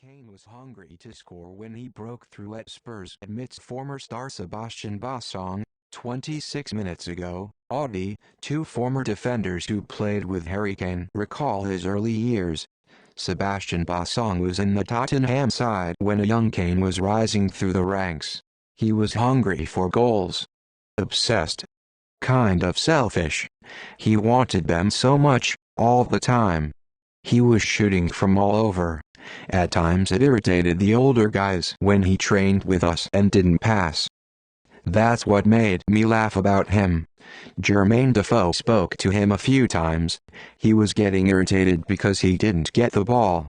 Kane was hungry to score when he broke through at Spurs amidst former star Sebastian Bassong. 26 minutes ago, Audi, two former defenders who played with Harry Kane, recall his early years. Sebastian Bassong was in the Tottenham side when a young Kane was rising through the ranks. He was hungry for goals. Obsessed. Kind of selfish. He wanted them so much, all the time. He was shooting from all over. At times it irritated the older guys when he trained with us and didn't pass. That's what made me laugh about him. Jermaine Defoe spoke to him a few times. He was getting irritated because he didn't get the ball.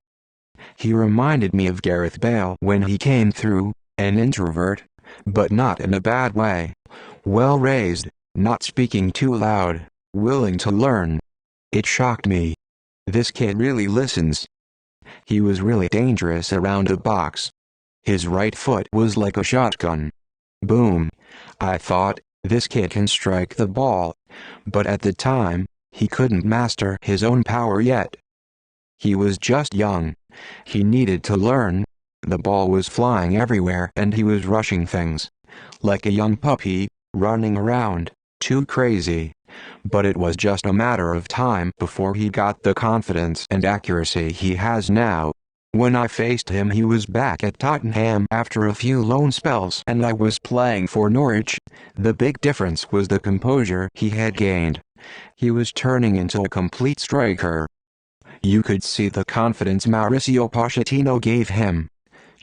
He reminded me of Gareth Bale when he came through, an introvert, but not in a bad way. Well-raised, not speaking too loud, willing to learn. It shocked me. This kid really listens. He was really dangerous around the box. His right foot was like a shotgun. Boom. I thought, this kid can strike the ball. But at the time, he couldn't master his own power yet. He was just young. He needed to learn. The ball was flying everywhere and he was rushing things. Like a young puppy, running around, too crazy. But it was just a matter of time before he got the confidence and accuracy he has now. When I faced him he was back at Tottenham after a few loan spells and I was playing for Norwich. The big difference was the composure he had gained. He was turning into a complete striker. You could see the confidence Mauricio Pochettino gave him.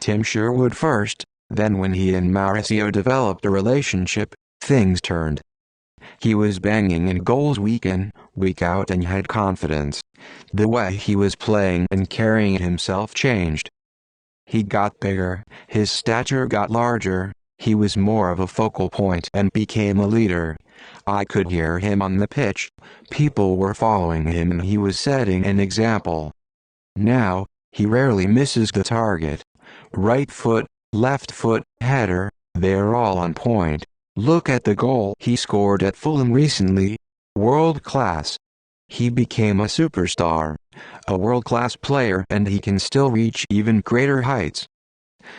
Tim Sherwood first, then when he and Mauricio developed a relationship, things turned. He was banging in goals week in, week out and had confidence. The way he was playing and carrying himself changed. He got bigger, his stature got larger, he was more of a focal point and became a leader. I could hear him on the pitch, people were following him and he was setting an example. Now, he rarely misses the target. Right foot, left foot, header, they're all on point. Look at the goal he scored at Fulham recently. World class. He became a superstar, a world-class player and he can still reach even greater heights.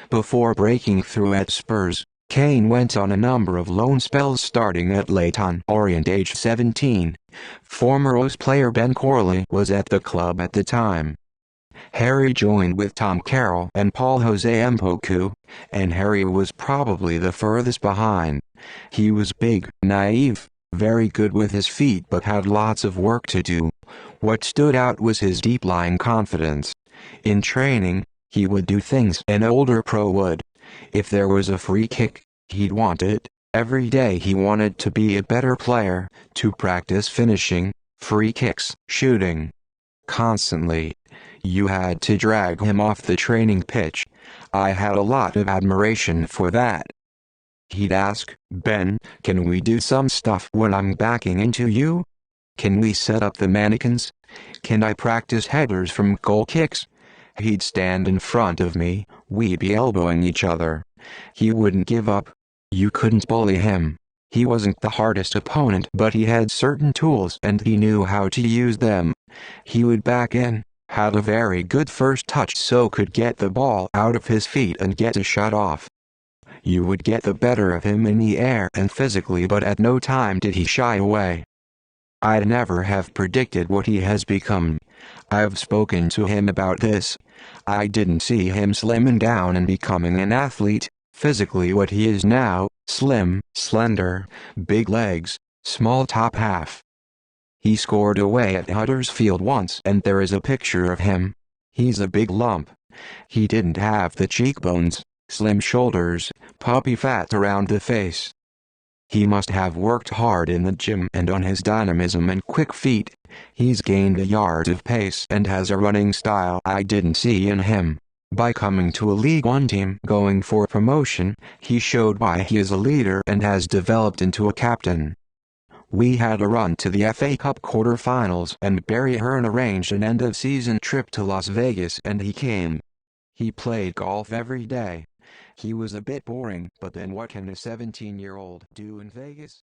Before breaking through at Spurs, Kane went on a number of loan spells starting at Leyton Orient age 17. Former O's player Ben Corley was at the club at the time. Harry joined with Tom Carroll and Paul Jose Mpoku, and Harry was probably the furthest behind. He was big, naive, very good with his feet but had lots of work to do. What stood out was his deep-lying confidence. In training, he would do things an older pro would. If there was a free kick, he'd want it. Every day he wanted to be a better player, to practice finishing, free kicks, shooting. Constantly. You had to drag him off the training pitch. I had a lot of admiration for that. He'd ask, Ben, can we do some stuff when I'm backing into you? Can we set up the mannequins? Can I practice headers from goal kicks? He'd stand in front of me, we'd be elbowing each other. He wouldn't give up. You couldn't bully him. He wasn't the hardest opponent but he had certain tools and he knew how to use them. He would back in, had a very good first touch so could get the ball out of his feet and get a shot off. You would get the better of him in the air and physically but at no time did he shy away. I'd never have predicted what he has become. I've spoken to him about this. I didn't see him slimming down and becoming an athlete, physically what he is now, slim, slender, big legs, small top half. He scored away at Huddersfield once and there is a picture of him. He's a big lump. He didn't have the cheekbones, slim shoulders, puppy fat around the face. He must have worked hard in the gym and on his dynamism and quick feet. He's gained a yard of pace and has a running style I didn't see in him. By coming to a League One team going for promotion, he showed why he is a leader and has developed into a captain. We had a run to the FA Cup quarter-finals and Barry Hearn arranged an end-of-season trip to Las Vegas and he came. He played golf every day. He was a bit boring, but then what can a 17-year-old do in Vegas?